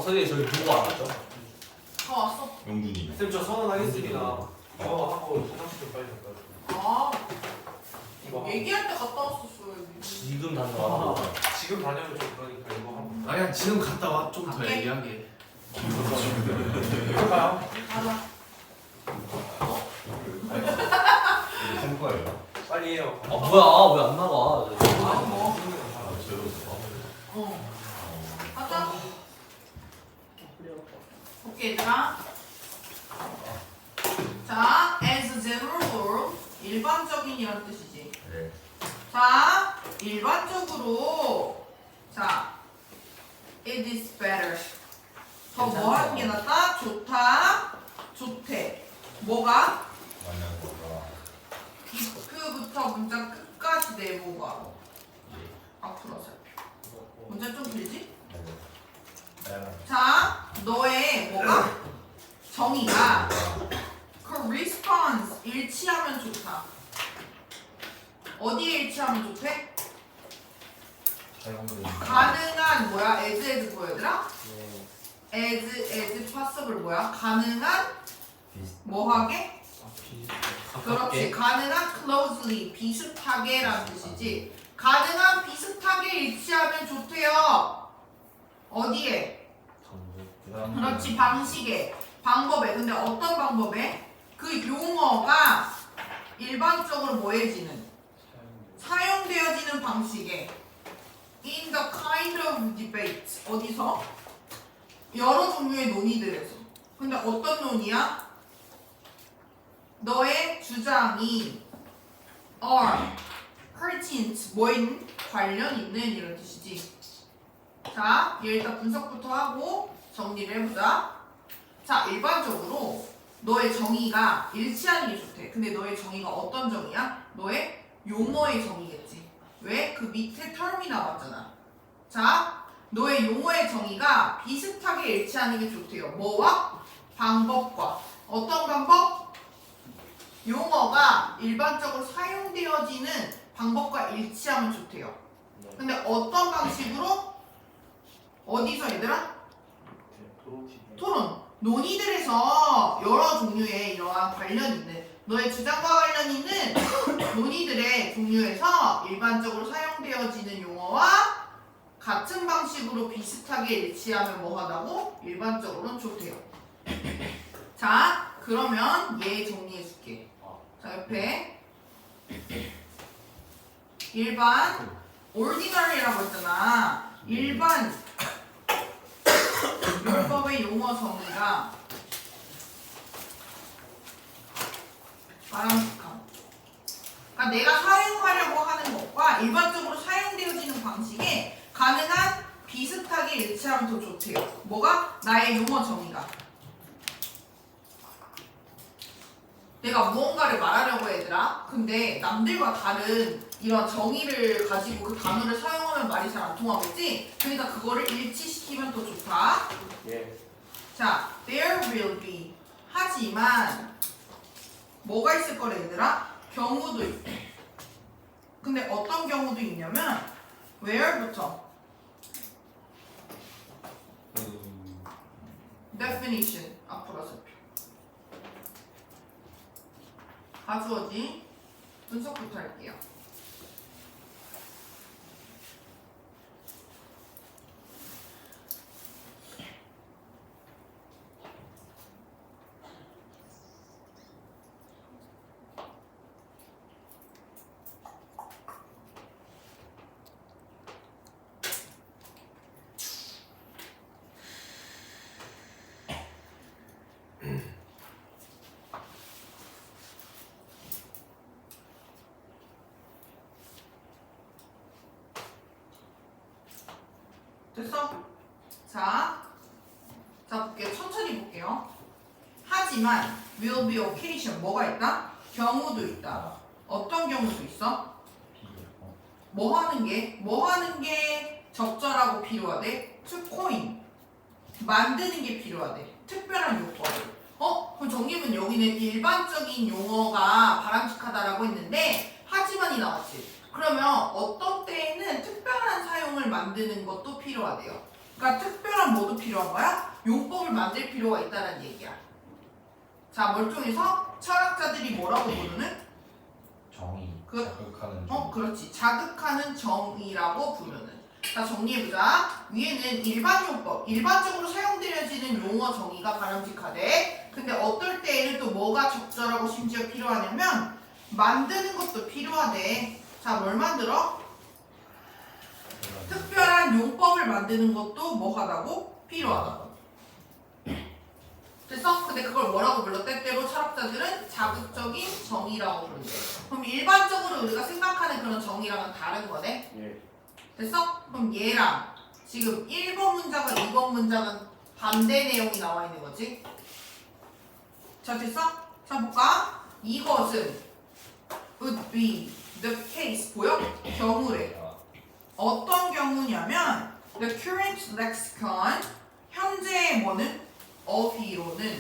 선생님 저희 누구 왔죠? 다 왔어. 영준이. 쌤 저 선언하겠습니다. 이거 하고 화장실 좀 빨리 갈까요? 아, 이거 얘기할 때 갔다 왔었어요. 지금 다녀와. 지금 다녀도 좀 그러니까 이거 하고 아니야 지금 갔다 와 좀 더 갈게. 얘기하게. 할까요? 가자. 이거 쌤 거예요. 빨리 해요. 아 뭐야 왜 안 나가? 아, 뭐. 어. 가자. 오케이, 얘들아. 자, as a general rule, 일반적인이란 뜻이지. 네. 자, 일반적으로, 자, it is better. 더 뭐 하는 게 낫다? 좋다, 좋대. 뭐가? 만난 거가. if부터 문장 끝까지 내보가. 앞으로 살펴. 문장 좀 길지? 네. 자, 너의 뭐가? 정의가 corresponds 일치하면 좋다. 어디에 일치하면 좋대? 사용된. 가능한 뭐야? as 뭐였더라? as possible 뭐야? 가능한 뭐하게? 그렇지. 가능한 closely 비슷하게라는 뜻이지. 가능한 비슷하게 일치하면 좋대요. 어디에? 그렇지. 방식에, 방법에. 근데 어떤 방법에? 그 용어가 일반적으로 뭐해지는? 사용되어지는 방식에. In the kind of debate. 어디서? 여러 종류의 논의들에서. 근데 어떤 논의야? 너의 주장이 are pertinent, 뭐인? 관련 있는 이런 뜻이지. 자, 얘 일단 분석부터 하고 정리를 해보자. 자, 일반적으로 너의 정의가 일치하는 게 좋대. 근데 너의 정의가 어떤 정의야? 너의 용어의 정의겠지. 왜? 그 밑에 term이 나왔잖아. 자, 너의 용어의 정의가 비슷하게 일치하는 게 좋대요. 뭐와? 방법과. 어떤 방법? 용어가 일반적으로 사용되어지는 방법과 일치하면 좋대요. 근데 어떤 방식으로? 어디서 얘들아? 토론. 논의들에서 여러 종류의 이러한 관련 있는 너의 주장과 관련 있는 논의들의 종류에서 일반적으로 사용되어지는 용어와 같은 방식으로 비슷하게 일치하면 뭐하다고? 일반적으로는 좋대요. 자, 그러면 얘 정리해줄게. 자, 옆에 일반 ordinary라고 했잖아. 일반 용법의 용어 정의가 바람직함. 그러니까 내가 사용하려고 하는 것과 일반적으로 사용되어지는 방식에 가능한 비슷하게 일치하면 더 좋대요. 뭐가? 나의 용어 정의가. 내가 무언가를 말하려고 해, 얘들아. 근데 남들과 다른 이런 정의를 가지고 그 단어를 사용하면 말이 잘 안 통하겠지? 그러니까 그거를 일치시키면 더 좋다. 예. 자, there will be. 하지만 뭐가 있을 거래, 얘들아? 경우도 있어. 근데 어떤 경우도 있냐면 where부터 definition 앞으로 살펴. 가주어지 분석부터 할게요. 됐어? 자, 볼게요. 천천히 볼게요. 하지만 will be occasion 뭐가 있다? 경우도 있다. 어떤 경우도 있어? 뭐 하는 게 적절하고 필요하대? to coin 만드는 게 필요하대. 특별한 요건을. 그럼 정립은 여기는 일반적인 용어가 바람직하다라고 했는데 하지만이 나왔지. 그러면 어떤 때에는 특별한 사용을 만드는 것도 필요하대요. 그러니까 특별한 뭐도 필요한 거야? 용법을 만들 필요가 있다는 얘기야. 자, 멀쩡해서 철학자들이 뭐라고 부르는? 정의. 그- 자극하는 정의. 그렇지. 자극하는 정의라고 부르는. 자, 정리해보자. 위에는 일반 용법, 일반적으로 사용되어지는 용어 정의가 바람직하대. 근데 어떨 때에는 또 뭐가 적절하고 심지어 필요하냐면 만드는 것도 필요하대. 자, 뭘 만들어? 특별한 용법을 만드는 것도 뭐 하다고? 필요하다고. 됐어? 근데 그걸 뭐라고 불러? 때때로 철학자들은 자극적인 정의라고 부른대. 그럼 일반적으로 우리가 생각하는 그런 정의랑은 다른 거네? 예. 됐어? 그럼 얘랑 지금 1번 문장과 2번 문장은 반대 내용이 나와 있는 거지? 자, 됐어? 자, 볼까? 이것은 would be the case 보여? 경우래. 어떤 경우냐면 the current lexicon 현재의 뭐는? 어휘로는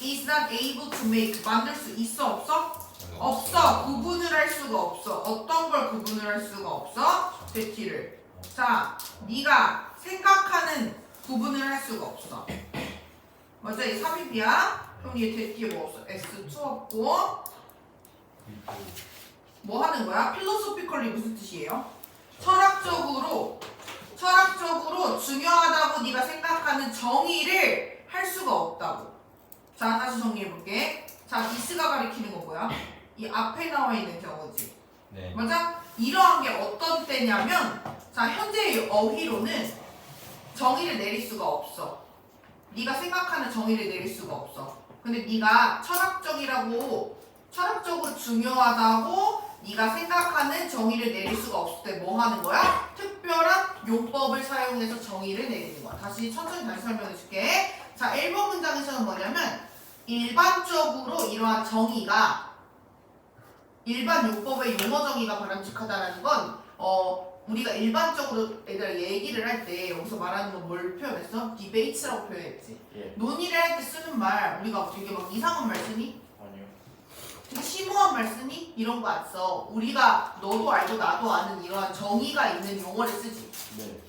is not able to make 만들 수 있어 없어? 없어. 구분을 할 수가 없어. 어떤 걸 구분을 할 수가 없어? 대티를. 자, 네가 생각하는 구분을 할 수가 없어. 맞아, 이 삽입이야. 그럼 얘 대티에 뭐 없어? S2 없고 뭐 하는 거야? 필로소피컬리 무슨 뜻이에요? 철학적으로 중요하다고 네가 생각하는 정의를 할 수가 없다고. 자, 다시 정리해볼게. 자, 디스가 가리키는 거 뭐야? 이 앞에 나와 있는 경우지. 네. 맞아? 이러한 게 어떤 때냐면 자, 현재의 어휘로는 정의를 내릴 수가 없어. 네가 생각하는 정의를 내릴 수가 없어. 근데 네가 철학적으로 중요하다고 네가 생각하는 정의를 내릴 수가 없을 때 뭐 하는 거야? 특별한 용법을 사용해서 정의를 내리는 거야. 다시 설명해 줄게. 자, 1번 문장에서는 뭐냐면 일반적으로 이러한 정의가 일반 용법의 용어 정의가 바람직하다라는 건 우리가 일반적으로 애들 얘기를 할 때 여기서 말하는 건 뭘 표현했어? 디베이트라고 표현했지. 예. 논의를 할 때 쓰는 말 우리가 되게 막 이상한 말 쓰니? 아니요. 되게 심오한 말 쓰니? 이런 거 안 써. 우리가 너도 알고 나도 아는 이러한 정의가 있는 용어를 쓰지. 네.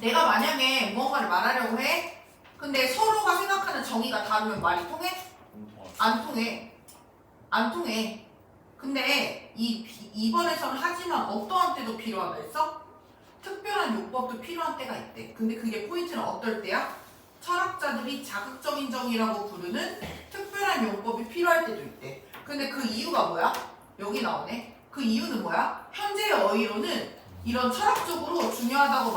내가 만약에 무언가를 말하려고 해. 근데 서로가 생각하는 정의가 다르면 말이 통해? 안 통해. 안 통해. 근데 이번에서는 하지만 어떠한 때도 필요하다 했어? 특별한 용법도 필요한 때가 있대. 근데 그게 포인트는 어떨 때야? 철학자들이 자극적인 정의라고 부르는 특별한 용법이 필요할 때도 있대. 근데 그 이유가 뭐야? 여기 나오네. 그 이유는 뭐야? 현재의 어휘로는 이런 철학적으로 중요하다고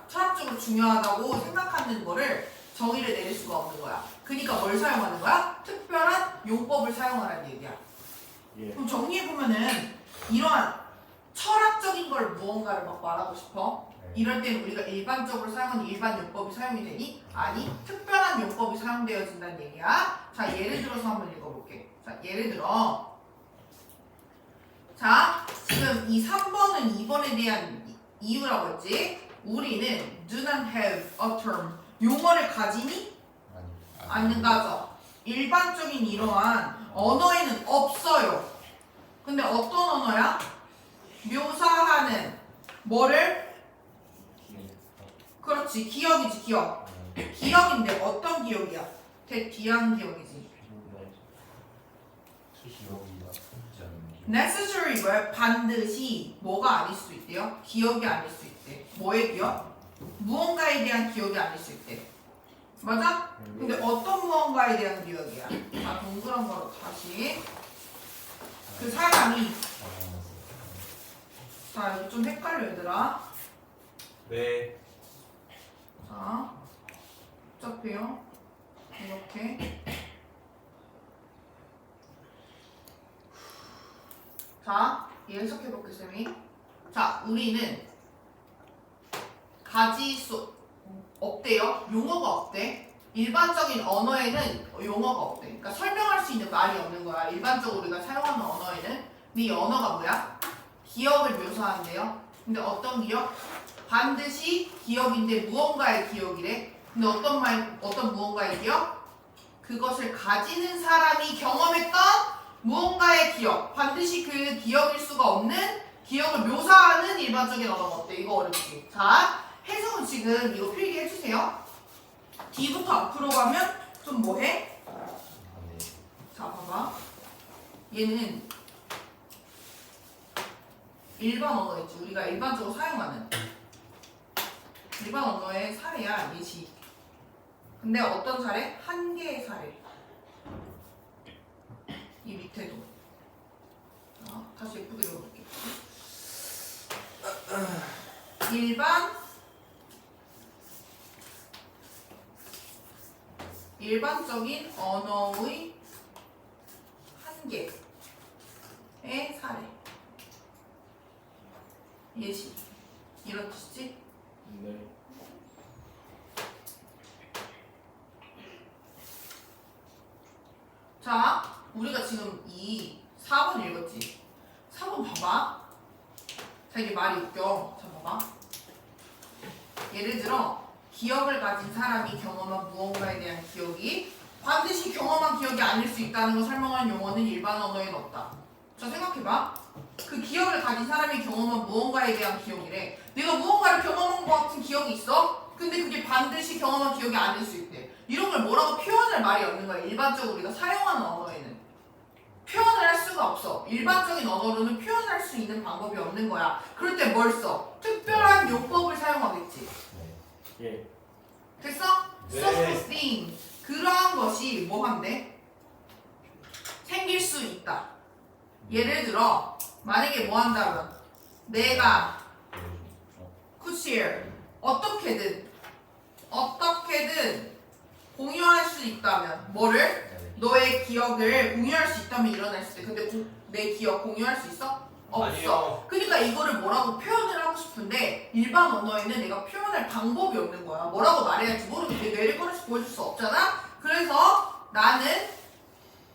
철학적으로 중요하다고 생각하는 거를 정의를 내릴 수가 없는 거야. 그러니까 뭘 사용하는 거야? 특별한 용법을 사용하라는 얘기야. 예. 그럼 정리해보면은 이러한 철학적인 걸 무언가를 막 말하고 싶어. 이럴 때는 우리가 일반적으로 사용하는 일반 용법이 사용이 되니? 아니, 특별한 용법이 사용되어진다는 얘기야. 자, 예를 들어서 한번 읽어볼게. 자, 예를 들어 자, 지금 이 3번은 2번에 대한 이유라고 했지. 우리는 do not have a term 용어를 가지니? 안 가져. 일반적인 이러한 언어에는 없어요. 근데 어떤 언어야? 묘사하는 뭐를? 그렇지, 기억이지, 기억. 기억인데 어떤 기억이야? 대귀한 기억이지. necessary 뭐야? 반드시 뭐가 아닐 수 있대요? 기억이 아닐 수 있대. 뭐의 기억? 무언가에 대한 기억이 아닐 수 있대. 맞아? 근데 어떤 무언가에 대한 기억이야? 자, 동그란 거로 다시 그 사람이 자, 이거 좀 헷갈려 얘들아. 네. 자, 복잡해요. 이렇게. 자, 해석해볼게, 쌤이. 자, 우리는 가질 수 없대요. 용어가 없대. 일반적인 언어에는 용어가 없대. 그러니까 설명할 수 있는 말이 없는 거야. 일반적으로 우리가 사용하는 언어에는. 근데 이 언어가 뭐야? 기억을 묘사한대요. 근데 어떤 기억? 반드시 기억인데 무언가의 기억이래. 근데 어떤 무언가의 기억? 그것을 가지는 사람이 경험했던 무언가의 기억. 반드시 그 기억일 수가 없는 기억을 묘사하는 일반적인 언어가 어때? 이거 어렵지? 자, 해석은 지금 이거 필기해주세요. D부터 앞으로 가면 좀 뭐해? 네. 자, 봐봐. 얘는 일반 언어겠지. 우리가 일반적으로 사용하는 일반 언어의 사례야, 예시. 근데 어떤 사례? 한 개의 사례. 이 밑에도. 다시 예쁘게 읽어볼게. 일반적인 언어의 한 개의 사례. 예시. 이런 뜻이지? 네. 자, 우리가 지금 이 4번 읽었지? 4번 봐봐. 자, 이게 말이 웃겨. 자, 봐봐. 예를 들어 기억을 가진 사람이 경험한 무언가에 대한 기억이 반드시 경험한 기억이 아닐 수 있다는 걸 설명하는 용어는 일반 언어에는 없다. 자, 생각해봐. 그 기억을 가진 사람이 경험한 무언가에 대한 기억이래. 내가 무언가를 경험한 것 같은 기억이 있어? 근데 그게 반드시 경험한 기억이 아닐 수 있대. 이런 걸 뭐라고 표현할 말이 없는 거야. 일반적으로 우리가 사용하는 언어에는 표현을 할 수가 없어. 일반적인 언어로는 표현할 수 있는 방법이 없는 거야. 그럴 때 뭘 써? 특별한 용법을 사용하겠지. 네. 예. 됐어? 네. Such thing. 그러한 것이 뭐 한대? 생길 수 있다. 예를 들어 만약에 뭐 한다면 내가 could share 어떻게든 공유할 수 있다면 뭐를? 네. 너의 기억을 공유할 수 있다면 일어날 수 있대. 근데 내 기억 공유할 수 있어? 없어. 아니요. 그러니까 이거를 뭐라고 표현을 하고 싶은데 일반 언어에는 내가 표현할 방법이 없는 거야. 뭐라고 말해야 할지 모르겠는데 뇌를 꺼내서 보여줄 수 없잖아. 그래서 나는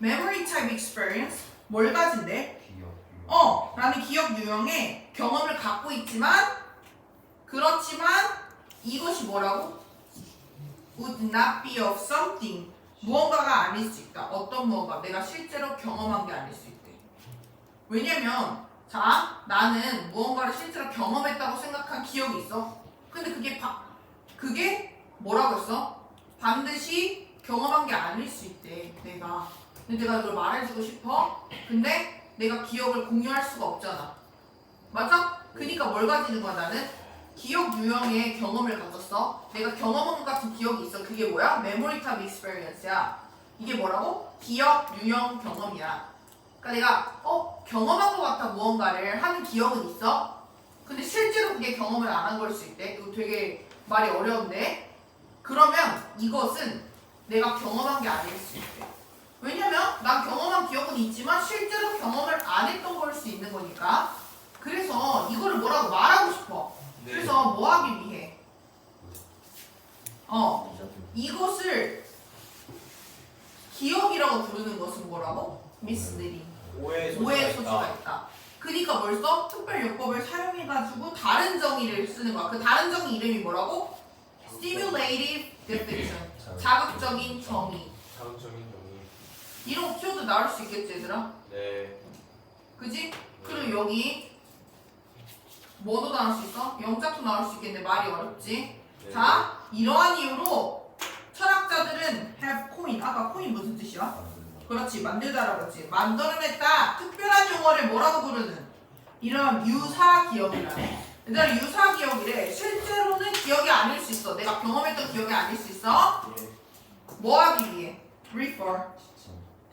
memory type experience 뭘 가진대? 기억. 나는 기억 유형의 경험을 갖고 있지만 그렇지만 이것이 뭐라고? would not be of something 무언가가 아닐 수 있다. 어떤 무언가 내가 실제로 경험한 게 아닐 수 있대. 왜냐면 자 나는 무언가를 실제로 경험했다고 생각한 기억이 있어. 근데 그게 뭐라고 했어? 반드시 경험한 게 아닐 수 있대. 근데 내가 이걸 말해주고 싶어. 근데 내가 기억을 공유할 수가 없잖아. 맞아? 그러니까 뭘 가지는 거야 나는? 기억 유형의 경험을 가졌어. 내가 경험한 것 같은 기억이 있어. 그게 뭐야? memory type experience야. 이게 뭐라고? 기억 유형 경험이야. 그러니까 내가 경험한 것 같아 무언가를 하는 기억은 있어. 근데 실제로 그게 경험을 안 한 걸 수 있대. 이거 되게 말이 어려운데. 그러면 이것은 내가 경험한 게 아닐 수 있대. 왜냐면 난 경험한 기억은 있지만 실제로 경험을 안 했던 걸 수 있는 거니까. 그래서 이거를 뭐라고 말하고 싶어. 네. 그래서 뭐 하기 위해? 이것을 기억이라고 부르는 것은 뭐라고? misleading. 오해의 오해의 소지가 소지가 있다. 있다. 그러니까 벌써 특별 용법을 사용해가지고 다른 정의를 쓰는 거야. 그 다른 정의 이름이 뭐라고? stimulative definition. 자극적인 정의. 자극적인 정의. 이런 키워드 나올 수 있겠지 얘들아? 네. 그지? 그리고 여기 뭐도 나올 수 있어? 영작도 나올 수 있겠는데 말이 어렵지? 네. 자, 이러한 이유로 철학자들은 have coin. 아까 coin 무슨 뜻이야? 그렇지, 만들다라고 했지. 만들어냈다. 특별한 용어를 뭐라고 부르는? 이런 유사 기억이라. 얘들아 유사 기억이래. 실제로는 기억이 아닐 수 있어. 내가 경험했던 기억이 아닐 수 있어. 예. 뭐 하기 위해? refer.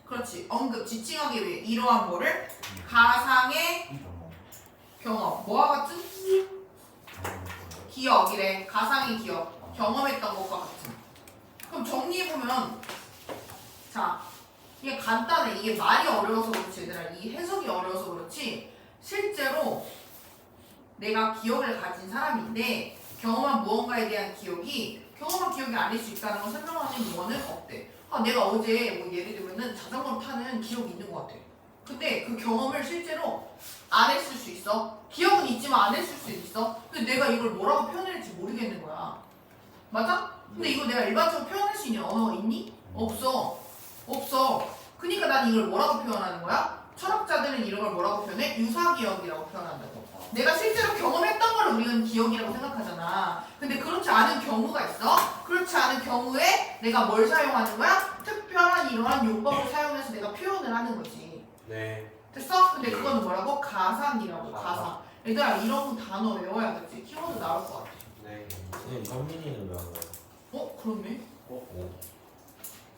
그렇지, 언급, 지칭하기 위해. 이러한 뭐를? 가상의 경험. 뭐와 같은? 기억이래. 가상의 기억. 경험했던 것과 같은. 그럼 정리해보면 자 이게 간단해. 이게 말이 어려워서 그렇지 얘들아. 이 해석이 어려워서 그렇지 실제로 내가 기억을 가진 사람인데 경험한 무언가에 대한 기억이 경험한 기억이 아닐 수 있다는 걸 설명하는 용어는 없대. 내가 어제 뭐 예를 들면은 자전거를 타는 기억이 있는 것 같아. 근데 그 경험을 실제로 안 했을 수 있어. 기억은 있지만 안 했을 수 있어. 근데 내가 이걸 뭐라고 표현할지 모르겠는 거야. 맞아? 근데 이거 내가 일반적으로 표현할 수 있는 언어가 있니? 없어. 그러니까 난 이걸 뭐라고 표현하는 거야? 철학자들은 이런 걸 뭐라고 표현해? 유사기억이라고 표현한다고. 내가 실제로 경험했던 걸 우리는 기억이라고 생각하잖아. 근데 그렇지 않은 경우가 있어. 그렇지 않은 경우에 내가 뭘 사용하는 거야? 특별한 이러한 용법을 사용해서 내가 표현을 하는 거지. 네. 됐어? 근데 그거는 뭐라고? 가상이라고. 가상. 얘들아 이런 단어 외워야겠지. 키워드 나올 것 같아. 네. 선생님 현민이는 왜 안 가요? 어? 그렇네.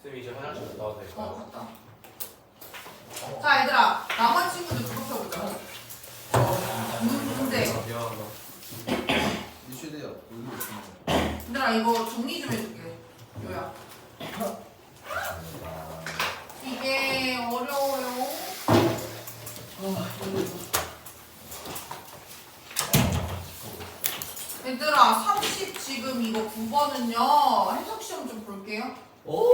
쌤 이제 화장실 갔다 와도 될까요? 갔다. 자 얘들아 나머지 친구들 그거 펴보자. 문제. 유치대야. 얘들아 이거 정리 좀 해줄게. 요야. 이게 어려워요. 얘들아 30 지금 이거 9번은요 해석시험 좀 볼게요. 오.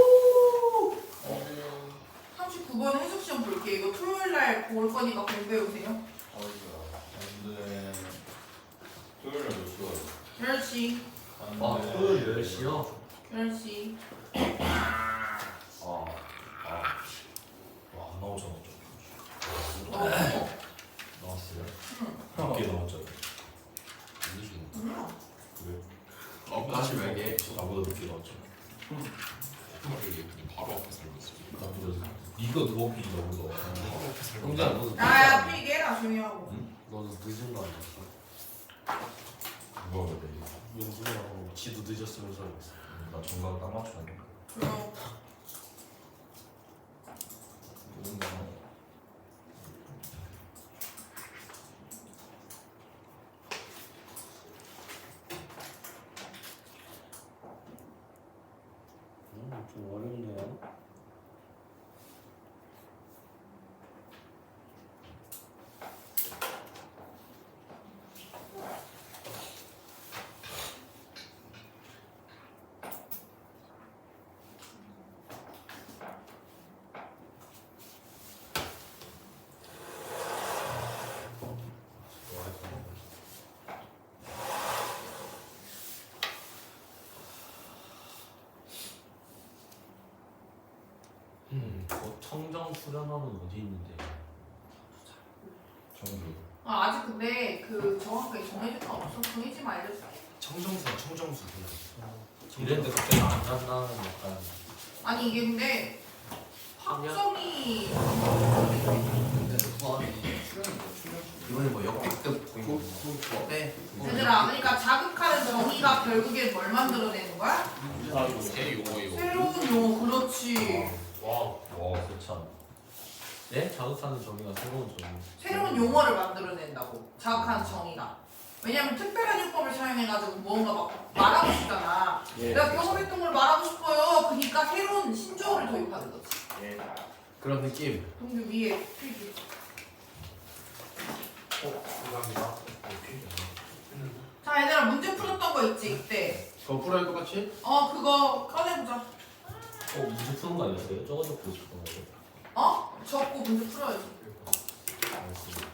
39번은 해석시험 볼게요. 이거 토요일날 볼 거니까 공부해 오세요. 안돼. 토요일에 몇 시간? 10시. 아 토요일 10시요? 10시. 와안 나오잖아. 나왔어요? 응. 몇개 나왔잖아. 몰라. 그래? 다시 말게. 나보다 늦게 나왔잖아. 바로 앞에 살고 있어. 나보다 네가 누워피지 나보다. 형제야 너는 야야 필기 해라 조용히 하고. 너는 늦은 거 아니었어? 누가 그래? 윤준이하고 지도 늦었으면서 알았어. 나 정각 딱 맞춰야 돼. 조용. 좀 어렵네요. 청정 수련원은 어디 있는데? 정규. 아직 근데 그 정확하게 정해질 건 없어. 정해지면 알려줄게. 청정수. 이랬는데 갑자기 안 간다는 약간 아니 이게 근데 파면? 확정이 이번에 뭐 역대급 네. 얘들아 그러니까 자극하는 정의가 결국엔 뭘 만들어내는 거야? 새 용어 이거. 새로운 용어. 그렇지. 와 그렇잖아. 네? 자극하는 정의가 새로운 정의. 새로운 용어를 만들어낸다고. 자극하는 정의가. 왜냐면 특별한 용법을 사용해가지고 무언가 막 말하고 싶잖아. 내가 경험했던 걸 말하고 싶어요. 그러니까 새로운 신조어를 도입하는 거지. 그런 느낌. 동규 위에 필기. 감사합니다. 자 얘들아 문제 풀었던 거 있지 이때. 그거 풀어야 똑같이? 그거 꺼내보자. 문제 푸는 거 아니었어요? 저거 적고 싶은 거. 적고 문제 풀어야지. 알겠습니다.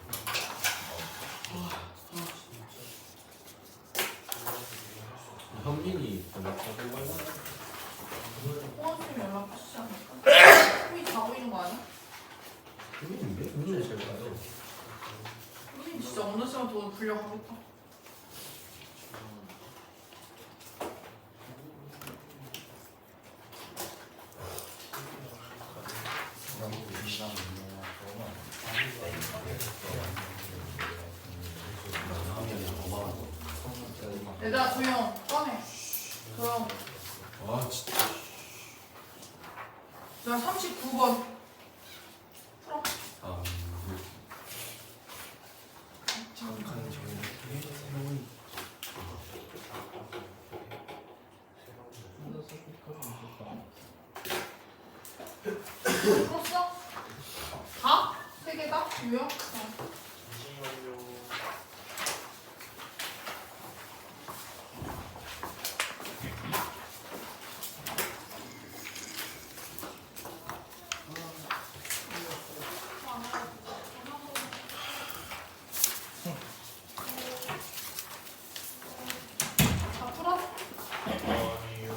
현민이 연락하고 호원쌤 연락하시지 않을까? 호이 자고 있는 거 아니야? 현민인데? 현민이 제일 가요. 호이 진짜 어느 시간 돈 불려고 하겠다. 얘들아 조용. 꺼내. 조용. 아 진짜. 자 39번. 풀어. 자극하는 정의를 풀었어? 다? 3개 다? 유형? 잠시만요. 다 풀어? 아니요.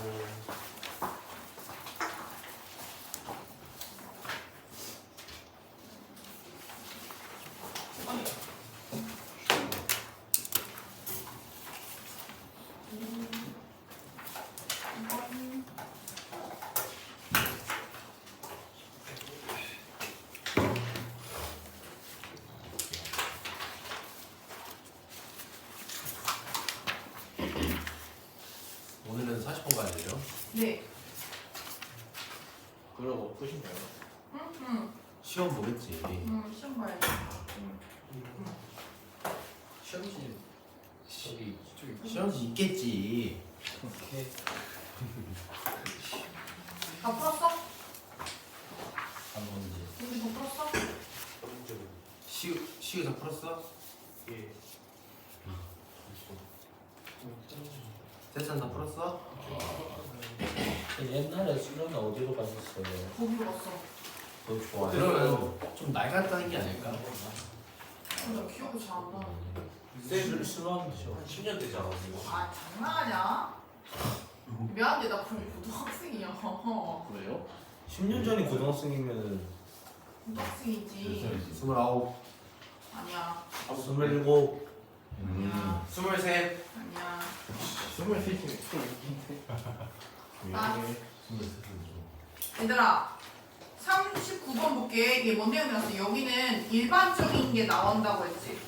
네. 그러고 푸신가요? 응. 시험 보겠지. 시험 봐야지. 시험지 저기 시험 있겠지. 오케이. 다 풀었어? 한 번지. 우리 다 풀었어? 시우 다 풀었어? 예. 세찬 다 풀었어? 옛날에 수련은 어디로 가셨어요? 거기로 갔어. 더 좋아요. 그러면 좀 날갔다는 게 아닐까? 나 기억이 잘 안 나. 수련이죠. 한 10년 되지 않았어요? 아 장난하냐? 미안한데 나 그럼 고등학생이야. 왜요? 10년 전이 고등학생이면은 고등학생이지. 29. 아니야. 27. 아니야. 23. 아니야. 23이면 아. 얘들아 39번 볼게. 얘 뭔 내용이었어? 여기는 일반적인 게 나온다고 했지.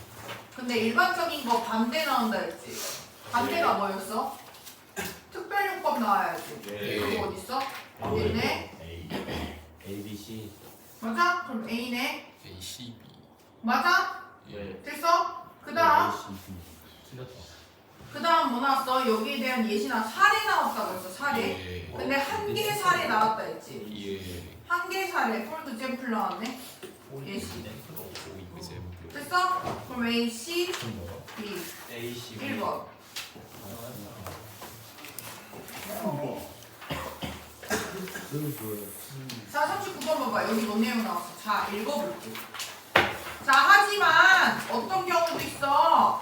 근데 일반적인 거 반대 나온다 했지. 반대가 뭐였어? 특별용법 나와야지. 네. 그거 어딨어? 있네. A, B, C. 맞아? 그럼 A네. A, C, B. 맞아? 예. 됐어? 그 다음 A, C, B. 틀렸다. 그 다음 뭐 나왔어? 여기에 대한 예시나 사례 나왔다고 했어. 사례. 예. 근데 한 개 사례 나왔다 했지. 예. 한 개 사례. 폴드 잼플 나왔네. 예시. 오, 이제 됐어? 그럼 A, C, 그럼 뭐야? B. A, C, 1번. 그 자, 39번 봐봐. 여기 뭔 내용 나왔어? 자, 읽어볼게. 자, 하지만 어떤 경우도 있어.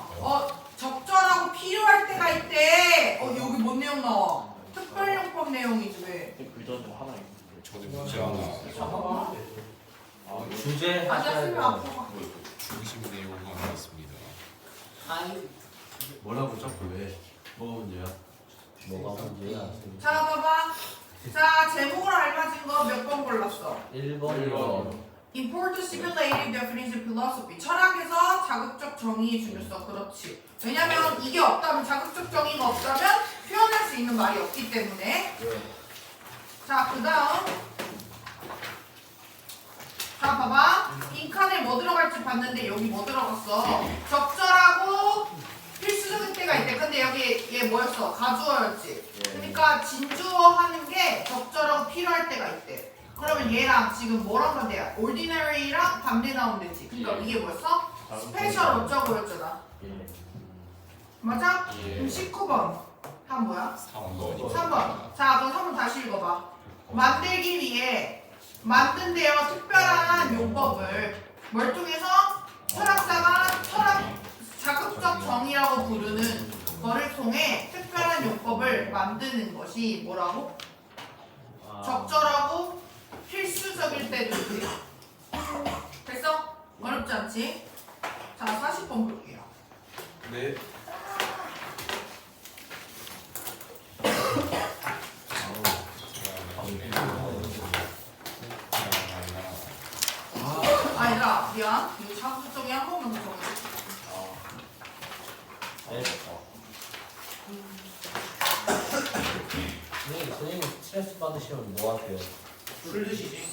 적절하고 필요할 때가 있대. 여기 뭔 내용 나와? 특별용법 내용이지 왜? 글자 중 하나 있는데. 저는 문제 하나 주제 맞아, 하셔야 쓰면 돼요. 앞으로 중심 내용이 나왔습니다. 뭐라고 자꾸 왜? 뭐가 문제야? 뭐가 문제야? 자, 봐봐. 자, 제목으로 알맞은 거 몇 번 골랐어? 1번. Important Speculative Definition Philosophy. 철학에서 자극적 정의의 중요성. 그렇지. 왜냐면 이게 없다면, 자극적 정의가 없다면 표현할 수 있는 말이 없기 때문에. 자, 그 다음. 자, 봐봐. 빈칸에 뭐 들어갈지 봤는데 여기 뭐 들어갔어? 적절하고 필수적인 때가 있대. 근데 여기 얘 뭐였어? 가주어였지. 그러니까 진주어 하는 게 적절하고 필요할 때가 있대. 그러면 얘랑 지금 뭐랑 반대야? ordinary랑 반대 나오면 되지. 그러니까 이게 뭐였어? 스페셜 어쩌고였잖아. 예. 맞아? 예. 그럼 19번. 한 뭐야? 3번입니다. 3번. 자, 그럼 3번 다시 읽어봐. 만들기 위해 만든데요. 특별한 용법을 뭘 통해서 철학자가 자극적 정의라고 부르는 거를 통해 특별한 용법을 만드는 것이 뭐라고? 적절하고 필수적일 때도 있대요. 됐어? 어렵지 않지? 자, 40번 볼게요. 네. 아니라 미안. 이거 자극적이 한 번만 더 적어줘. 선생님 스트레스 받으시면 뭐 하세요? 술 드시지?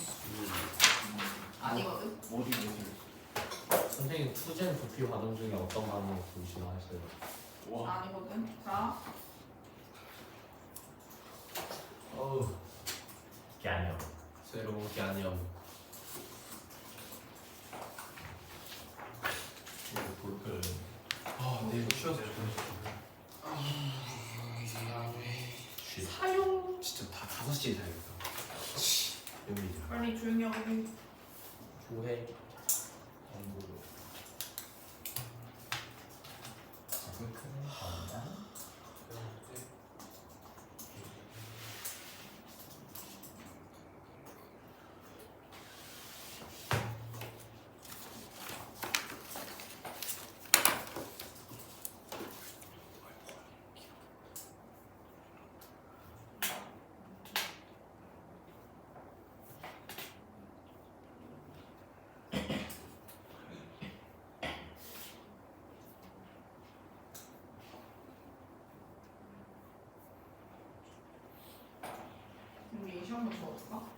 아니거든. 모든 모습. 선생님 투젠 부피 반응 중에 어떤 반응을 보시나 했어요? 와. 아니거든. 자, 어우, 개념. 새로운 개념. 네, 이거 쉬어서 사용. 진짜 다 5시에 자야겠다. 여기 빨리 조용히 하고 해. 조회. 한번 적어볼까?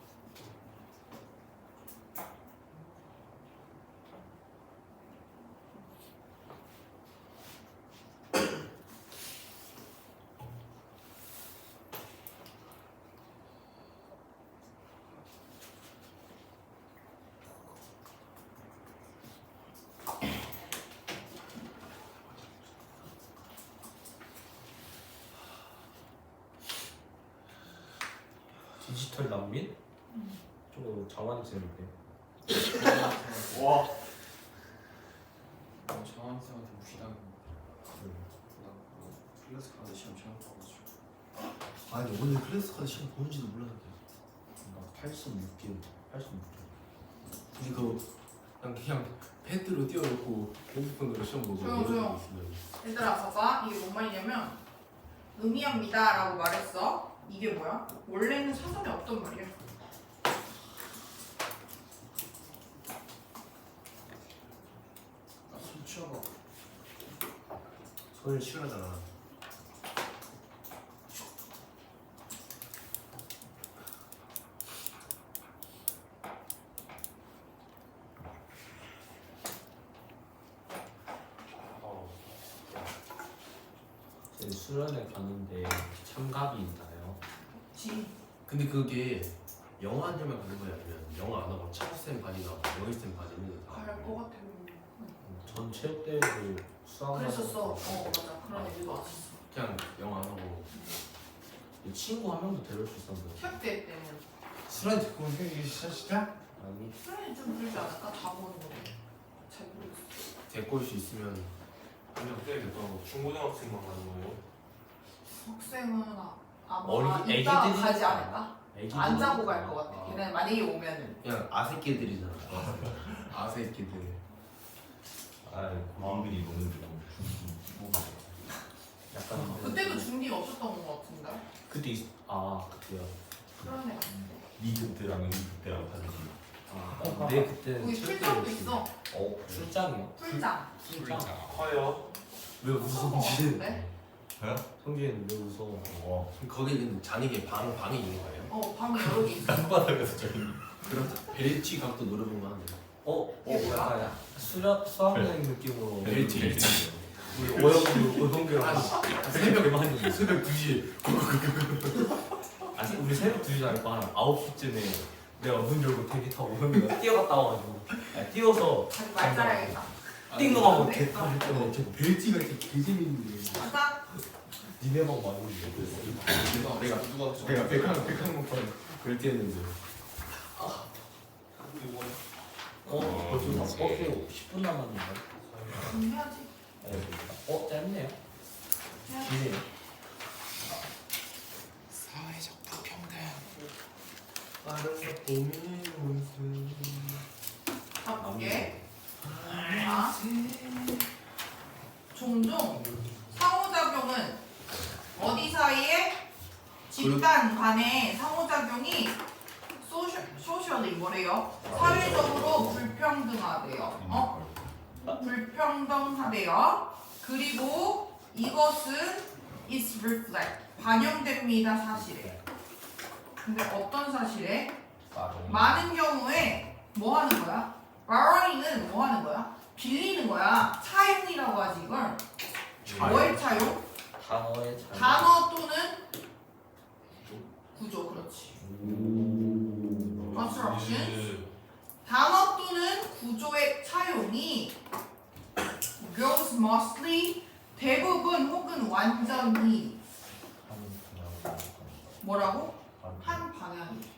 디지털 난민? 저거 자만이 쌤인데. 와. 정한쌤한테 무시당한 클래스 카드 시험 처음 봐가지고 아 근데 오늘 클래스 카드 시험 보는지도 몰랐는데. 나 86개. 86개. 우리 그냥 패드로 띄워놓고 핸드폰으로 시험 보고 조용, 조용. 얘들아 봐봐. 이게 뭔 말이냐면 의미합니다 라고 말했어. 이게 뭐야? 원래는 사전에 없던 말이야. 술 취하고 손을 싫어하잖아. 제 수련회 가는데 참가비 있나요? 지. 근데 그게 영어 한 점에 가는 거야 아니면 영어 안 하고 차쌤 반이나 영일쌤 반이면 다 갈것 같아. 전 체육대회도 수학 그랬었어. 맞아. 그런 애들도 왔었어. 그냥 영어 안 하고 친구 한 명도 데려올 수 있었는데 체육대회 때는 술한 듣고 생기기 시작? 아니 수련회 좀 들지 않을까? 다 보는 거. 잘 모르겠어. 데리고 올 수 있으면 그냥 또 중고등학생만 가는 거예요? 학생은 아마 어린 이따 애기들이 가지 않을까? 애기들 안 자고 갈 것 같아. 걔네 만약에 오면은. 그냥 아새끼들이잖아. 아새끼들. 아, 고딩들이 노는 중. 약간 그때도 중딩 없었던 것 같은데. 그때 그때요. 그런 애 같은데. 니 그때랑 우리 그때랑 다르지. 근데 그때는 우리 출장도 있어. 출장이요? 풀장. 출장. 커요. 왜 웃어? 네? 성진이는 왜 웃어? 거기는 잔이게 방이 있는 거예요? 방이 여러 개 있어. 땅바닥에서 저기. 그럼 벨치 각도 노려보면 하는데. 이게 뭐야? 약간 수학여행 느낌으로 벨치. 우리 오영규랑 새벽에 많이 새벽 2시에 아니 우리 새벽 2시 아니까 한 9시쯤에 내가 문 열고 대기 타고 형이가 뛰어갔다 와가지고 뛰어서 자기 말 잘해야겠다. 띵동하고 네. 개타 할 때는 저 벨치가 진짜 개재밌는데. 맞아? 니네 방 많이 있는데 내가 백한 목판 벨치 했는데. 벌써 다 10분 남았는데 해야지. 짧네요 해야지. 기네요 사회적 불평등 빠른 거 보면 자, 볼게. 종종 상호작용은 어디 사이에? 집단 간의 상호작용이 소셜이 뭐래요? 사회적으로 불평등하대요. 불평등하대요. 그리고 이것은 is reflect 반영됩니다 사실에. 근데 어떤 사실에? 많은 경우에 뭐 하는 거야? borrowing은 뭐 하는 거야? 빌리는 거야. 차용이라고 하지 이걸. 뭐의 차용? 단어의 차이 단어 또는 구조. 그렇지. construction. 단어 또는 구조의 차용이 goes mostly 대부분 혹은 완전히 뭐라고? 한 방향이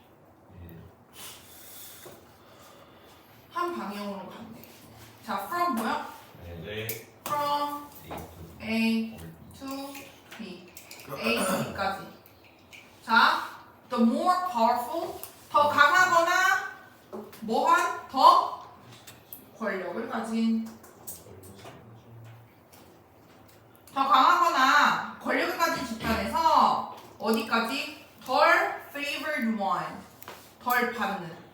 한 방향으로 간대. 자, from 뭐야? 네. from A to B. A to B까지. 자, the more powerful 더 강하거나 뭐한 더 권력을 가진 더 강하거나 권력을 가진 집단에서 어디까지? 덜 favored one 덜 받는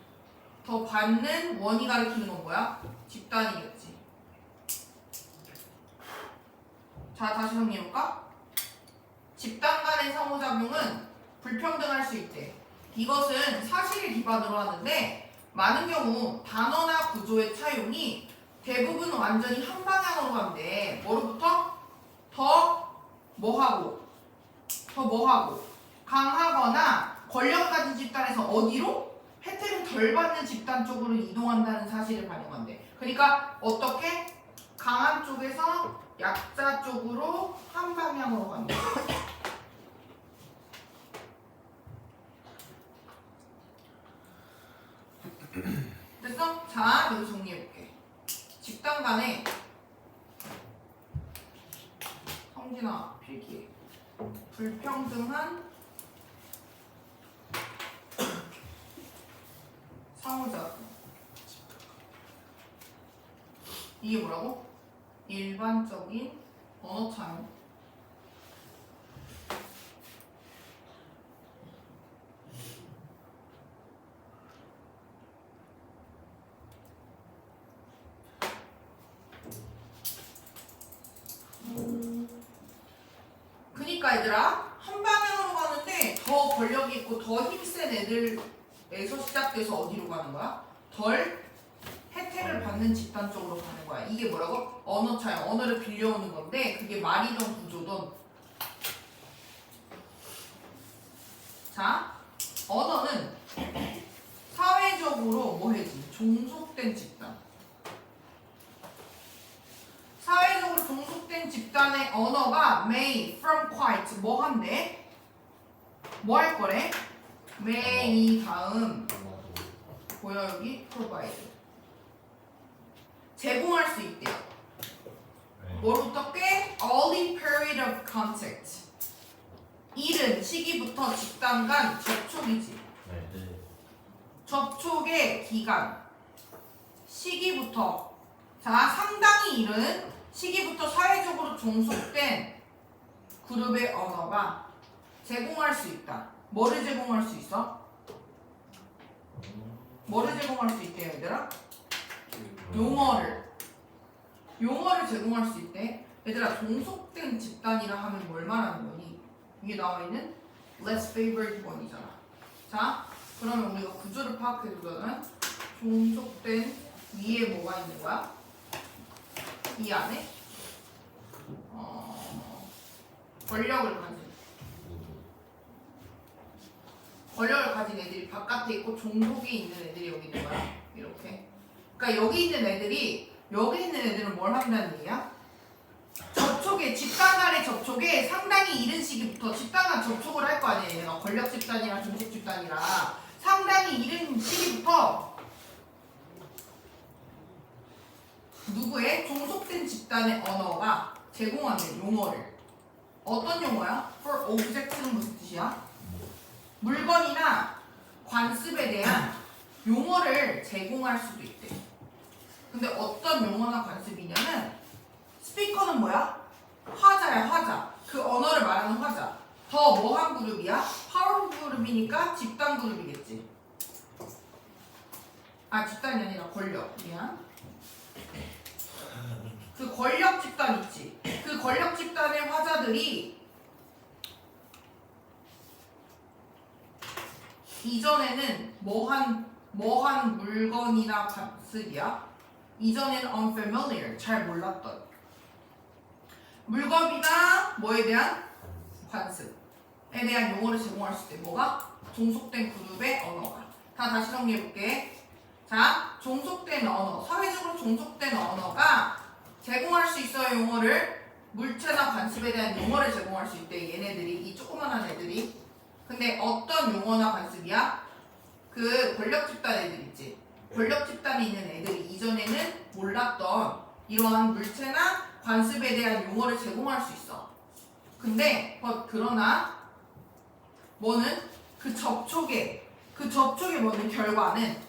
더 받는 원이 가리키는 건 뭐야? 집단이겠지. 자, 다시 정리해볼까? 집단 간의 상호작용은 불평등할 수 있대. 이것은 사실을 기반으로 하는데 많은 경우 단어나 구조의 차용이 대부분 완전히 한 방향으로 가는데 뭐로부터? 더 뭐하고 강하거나 권력 가진 집단에서 어디로? 혜택을 덜 받는 집단 쪽으로 이동한다는 사실을 반영한대. 그러니까 어떻게? 강한 쪽에서 약자 쪽으로 한 방향으로 간다. 됐어? 자, 여기 정리해볼게. 집단 간에 성진아, 필기해. 불평등한 상호작용. 이게 뭐라고? 일반적인 언어 차용. 그니까 얘들아, 한 방향으로 가는데 더 권력이 있고 더 힘센 애들에서 시작돼서 어디로 가는 거야? 덜 혜택을 받는 집단 쪽으로 가는 거야. 이게 뭐라고? 언어 차용, 언어를 빌려오는 건데 그게 말이든 구조든. 자, 언어는 사회적으로 뭐 해지? 종속된 집단. 사회적으로 종속된 집단의 언어가 may, from, quite 뭐 한대? 뭐 할 거래? may 다음 보여 여기? provide 제공할 수 있대요. 뭐로부터 꽤? early period of contact 이른 시기부터 집단 간 접촉이지. 네. 접촉의 기간 시기부터 자 상당히 이른 시기부터 사회적으로 종속된 그룹의 언어가 제공할 수 있다. 뭐를 제공할 수 있어? 뭐를 제공할 수 있대요 얘들아? 용어를 제공할 수 있대. 얘들아 종속된 집단이라 하면 뭘 말하는 거니? 위에 나와 있는 less favored one이잖아. 자 그러면 우리가 구조를 파악해 두자면 종속된 위에 뭐가 있는 거야? 이 안에 권력을 가진 애들이 바깥에 있고 종속에 있는 애들이 여기 있는 거야. 이렇게. 그러니까 여기 있는 애들은 뭘 한다는 얘기야? 접촉에 집단 간의 접촉에 상당히 이른 시기부터 집단 간 접촉을 할 거 아니야. 얘가 권력 집단이랑 종속 집단이랑 상당히 이른 시기부터 누구의 종속된 집단의 언어가 제공하는 용어를 어떤 용어야? for object는 무슨 뜻이야? 물건이나 관습에 대한 용어를 제공할 수도 있대. 근데 어떤 용어나 관습이냐면 스피커는 뭐야? 화자야 화자. 그 언어를 말하는 화자. 더 뭐한 그룹이야? 파워 그룹이니까 집단 그룹이겠지. 아 집단이 아니라 권력. 미안. 그 권력 집단 있지. 그 권력 집단의 화자들이 이전에는 뭐한 물건이나 관습이야? 이전에는 unfamiliar, 잘 몰랐던 물건이나 뭐에 대한 관습에 대한 용어를 제공할 수 있대. 뭐가? 종속된 그룹의 언어가. 다시 정리해볼게. 자, 종속된 언어, 사회적으로 종속된 언어가 제공할 수 있어요. 용어를 물체나 관습에 대한 용어를 제공할 수 있대. 얘네들이 이 조그만한 애들이. 근데 어떤 용어나 관습이야? 그 권력 집단 애들 있지. 권력 집단에 있는 애들이 이전에는 몰랐던 이러한 물체나 관습에 대한 용어를 제공할 수 있어. 근데 그러나 뭐는 그 접촉의 뭐는 결과는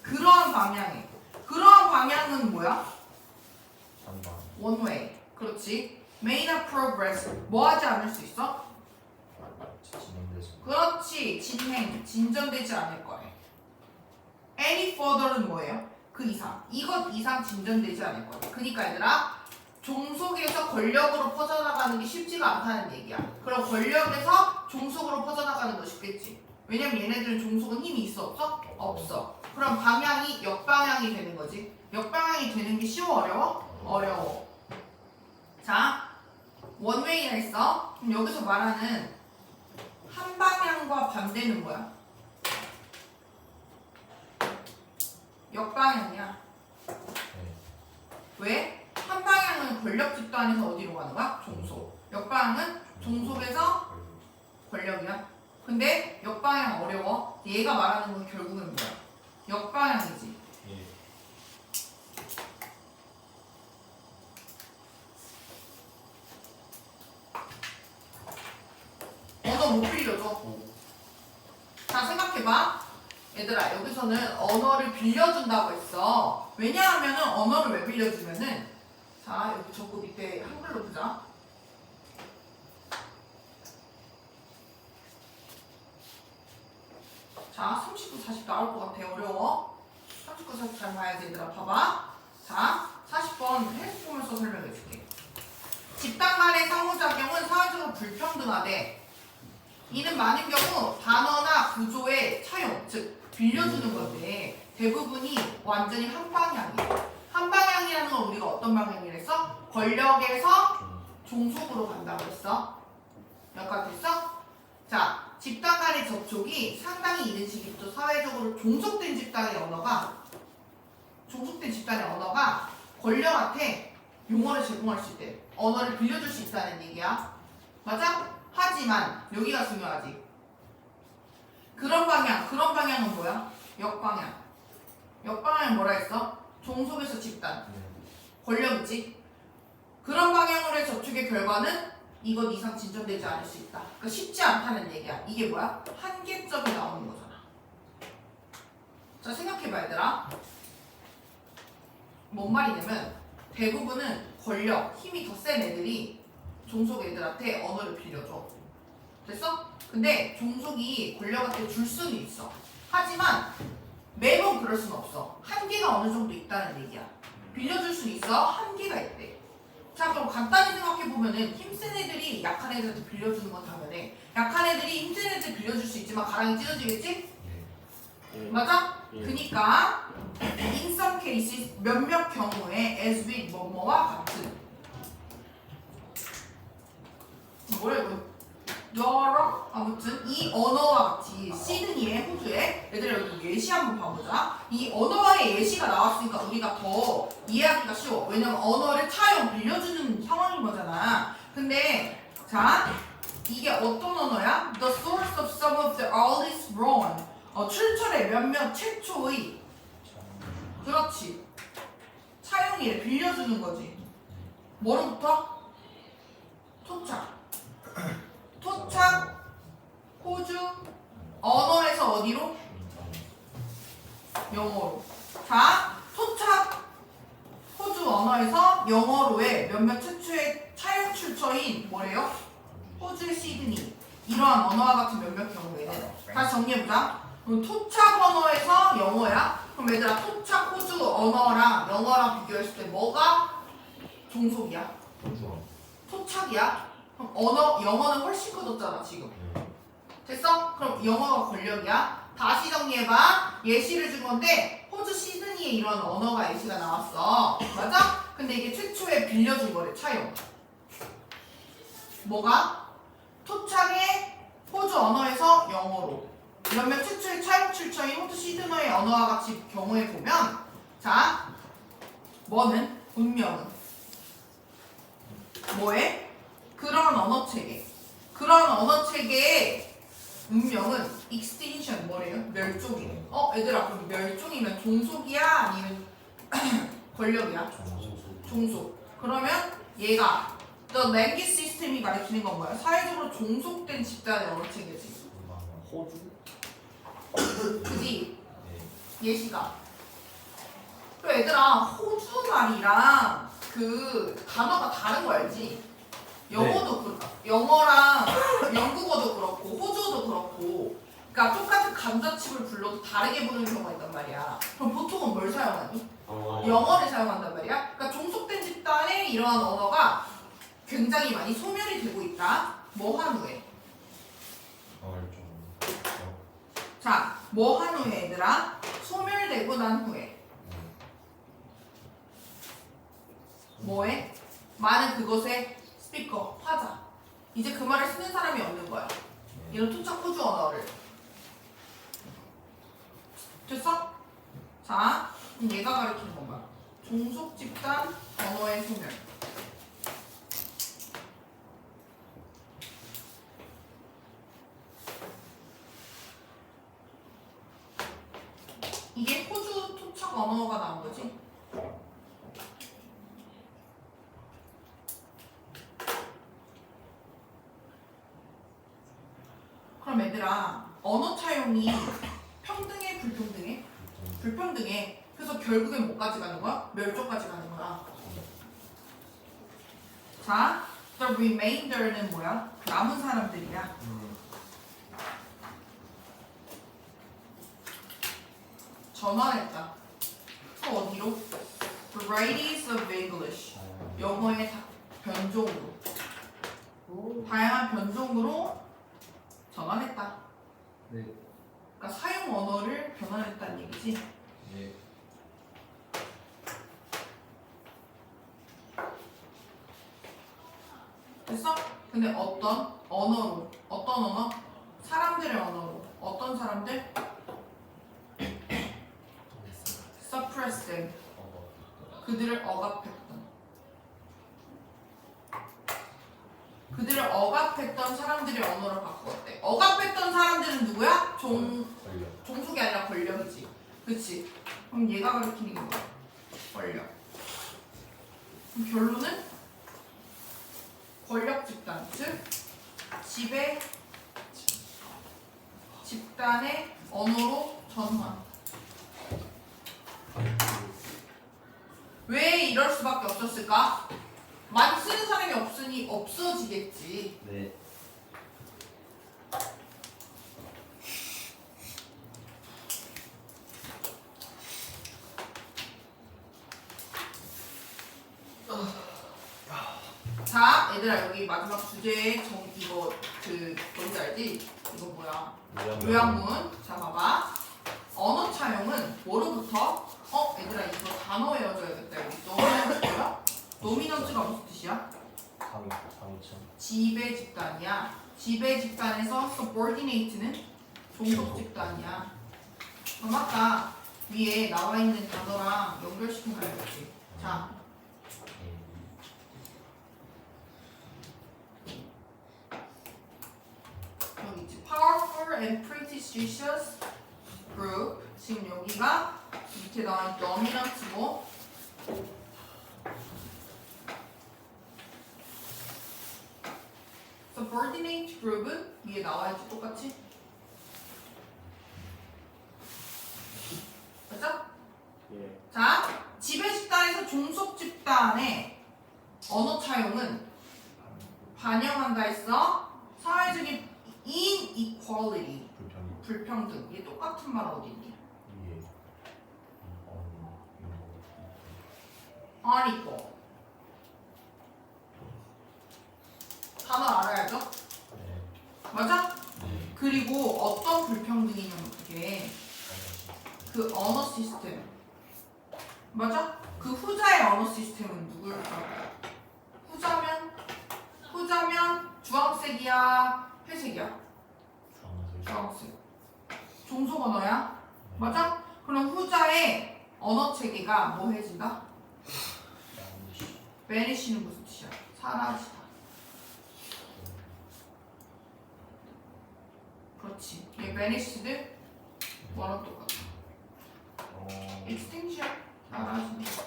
그러한 방향은 뭐야? one way. 그렇지. may not progress. 뭐 하지 않을 수 있어? 그렇지. 진전되지 않을 거예요. any further는 뭐예요? 그 이상. 이것 이상 진전되지 않을 거예요. 그러니까 얘들아 종속에서 권력으로 퍼져나가는 게 쉽지가 않다는 얘기야. 그럼 권력에서 종속으로 퍼져나가는 거 쉽겠지. 왜냐면 얘네들은 종속은 힘이 있어 없어? 없어. 그럼 방향이 역방향이 되는 거지. 역방향이 되는 게 쉬워 어려워? 어려워. 자, 원웨이라 했어. 그럼 여기서 말하는 한 방향과 반대는 뭐야? 역방향이야. 왜? 한 방향은 권력 집단에서 어디로 가는 거야? 종속. 역방향은 종속에서 권력이야. 근데 역방향 어려워. 얘가 말하는 건 결국은 뭐야? 역방향이지. 예. 언어 못 빌려줘. 자, 생각해봐. 얘들아, 여기서는 언어를 빌려준다고 했어. 왜냐하면은 언어를 왜 빌려주면은, 자, 여기 적고 밑에 한글로 보자. 자, 39, 40 나올 것 같아. 어려워. 39, 40 잘 봐야지, 얘들아. 봐봐. 자, 40번 해석 보면서 설명해 줄게. 집단 간의 상호작용은 사회적으로 불평등하되, 이는 많은 경우 단어나 구조의 차용, 즉 빌려주는 건데 대부분이 완전히 한 방향이에요. 한 방향이라는 건 우리가 어떤 방향이라 했어? 권력에서 종속으로 간다고 했어. 여기까지 됐어? 자, 집단 간의 접촉이 상당히 이른 시기부터 사회적으로 종속된 집단의 언어가 권력한테 용어를 제공할 수 있대. 언어를 빌려줄 수 있다는 얘기야. 맞아? 하지만 여기가 중요하지. 그런 방향은 뭐야? 역방향. 역방향은 뭐라 했어? 종속에서 집단. 권력이지. 그런 방향으로의 접촉의 결과는 이것 이상 진전되지 않을 수 있다. 그러니까 쉽지 않다는 얘기야. 이게 뭐야? 한계점이 나오는 거잖아. 자, 생각해봐 얘들아. 뭔 말이냐면 대부분은 권력, 힘이 더 센 애들이 종속 애들한테 언어를 빌려줘. 됐어? 근데 종속이 권력한테 줄 수는 있어. 하지만 매번 그럴 수는 없어. 한계가 어느 정도 있다는 얘기야. 빌려줄 수는 있어. 한계가 있대. 자, 그럼 간단히 생각해보면은 힘센 애들이 약한 애들한테 빌려주는 건 당연해. 약한 애들이 힘센 애들 빌려줄 수 있지만 가랑이 찢어지겠지? 맞아? 그니까 in some cases 몇몇 경우에 as with 뭐뭐와 같은 뭐래 이거 여러 아무튼 이 언어와 같이 시드니의 호주에 얘들아 여기 예시 한번 봐보자. 이 언어와의 예시가 나왔으니까 우리가 더 이해하기가 쉬워. 왜냐면 언어를 차용 빌려주는 상황인 거잖아. 근데 자 이게 어떤 언어야? The source of some of the earliest wrong. 출처의 몇몇 최초의 그렇지 차용이래. 빌려주는 거지. 뭐로부터? 토착 호주 언어에서 어디로? 영어로. 자 토착 호주 언어에서 영어로의 몇몇 최초의 차용 출처인 뭐래요? 호주의 시드니. 이러한 언어와 같은 몇몇 경우에는 다시 정리해보자. 그럼 토착 언어에서 영어야? 그럼 얘들아 토착 호주 언어랑 영어랑 비교했을 때 뭐가 종속이야? 토착이야? 그럼 영어는 훨씬 커졌잖아 지금. 됐어? 그럼 영어가 권력이야. 다시 정리해봐. 예시를 준 건데 호주 시드니에 이런 언어가 예시가 나왔어. 맞아? 근데 이게 최초에 빌려준 거래. 차용. 뭐가? 토착의 호주 언어에서 영어로 몇몇 최초의 차용 출처인 호주 시드니의 언어와 같이 경우에 보면 자 뭐는? 운명은 뭐해? 그런 언어체계의 운명은 extinction 뭐래요? 멸종이래. 얘들아 그럼 멸종이면 종속이야? 아니면 권력이야? 종속. 그러면 얘가 The language system이 가리키는 건 뭐야? 사회적으로 종속된 집단의 언어체계지. 호주? 그지? 예시가. 그리고 얘들아 호주 말이랑 그 단어가 다른 거 알지? 영어도 영어랑 영국어도 그렇고 호주어도 그렇고 그러니까 똑같은 감자칩을 불러도 다르게 부르는 경우가 있단 말이야. 그럼 보통은 뭘 사용하니? 영어를 사용한단 말이야. 그러니까 종속된 집단의 이러한 언어가 굉장히 많이 소멸이 되고 있다. 뭐 한 후에? 자, 뭐 한 후에 얘들아? 소멸되고 난 후에 뭐해? 많은 그것의 스피커, 화자. 이제 그 말을 쓰는 사람이 없는 거야. 이런 토착 호주 언어를. 됐어? 자, 그럼 얘가 가르치는 건 뭐야? 종속 집단 언어의 소멸. 이게 호주 토착 언어가 나온 거지? 그럼 얘들아, 언어 차용이 평등해, 불평등해? 불평등해. 그래서 결국엔 뭐까지 가는 거야? 멸종까지 가는 거야. 자, the remainder는 뭐야? 남은 사람들이야. 전환했다. 또 어디로? Varieties of English. 영어의 변종으로. 다양한 변종으로 전환했다. 네. 그러니까 사용 언어를 변환했다는 얘기지. 네. 됐어? 근데 어떤 언어로? 어떤 언어? 사람들의 언어로. 어떤 사람들? suppressed them. 그들을 억압했던. 그들을 억압했던 사람들의 언어로 바꾸었대. 억압했던 사람들은 누구야? 종속이 아니라 권력이지. 그치? 그럼 얘가 가리키는 게 뭐야? 권력. 그럼 결론은 권력 집단, 즉 지배 집단의 언어로 전환. 왜 이럴 수밖에 없었을까? 많이 쓰는 사람이 없으니 없어지겠지. 네. 자, 얘들아 여기 마지막 주제에 이거 뭔지 알지? 이거 뭐야? 요양문. 자, 봐봐. 언어 차용은 뭐로부터? 얘들아 이거 단어 외워줘야겠다. 여기 뭐야? 노미넌트가 무슨 뜻이야? 지배 집단이야. 지배 집단에서 subordinate는 종속 집단이야. 그럼 아까 위에 나와 있는 단어랑 연결시켜 놔야겠지. 자, 여기 있지. Powerful and prestigious group. 지금 여기가 밑에 나와 있는 dominant고 subordinate group은 위에 나와야지 똑같이. 맞죠? 예. 자, 지배 집단에서 종속 집단의 언어 차용은 반영한다 했어. 사회적인 inequality, 불평등. 이게 똑같은 말 어디 있니? unequal. 단어 알아야죠? 맞아? 그리고 어떤 불평등이냐면 그게 그 언어 시스템. 맞아? 그 후자의 언어 시스템은 누굴까? 후자면 주황색이야, 회색이야? 주황색. 종속 언어야? 맞아? 그럼 후자의 언어 체계가 뭐 해진다? vanish는 무슨 뜻이야? 사라지다. 그렇지. 얘 vanished는 뭐랑 똑같아? extinction. 사라진다.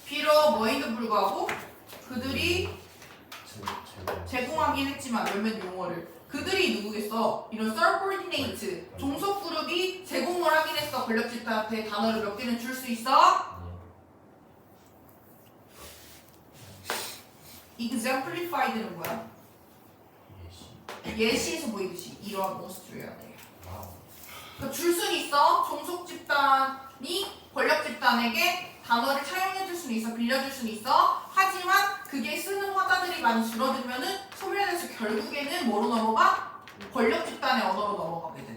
비록 뭐에도 불구하고 그들이 제공하긴 했지만 몇몇 용어를 그들이 누구겠어? 이런 subordinate 종속 그룹이 제공을 하긴 했어. 권력 집단한테 단어를 몇 개는 줄 수 있어? exemplified는 뭐야? 예시에서 보이듯이 이러한 모습을 해야 돼. 그러니까 줄 수는 있어. 종속 집단이 권력 집단에게 단어를 차용해 줄 수는 있어. 빌려줄 수는 있어. 하지만 그게 쓰는 화자들이 많이 줄어들면은 표현해서 결국에는 뭐로 넘어가? 권력 집단의 언어로 넘어가게 돼.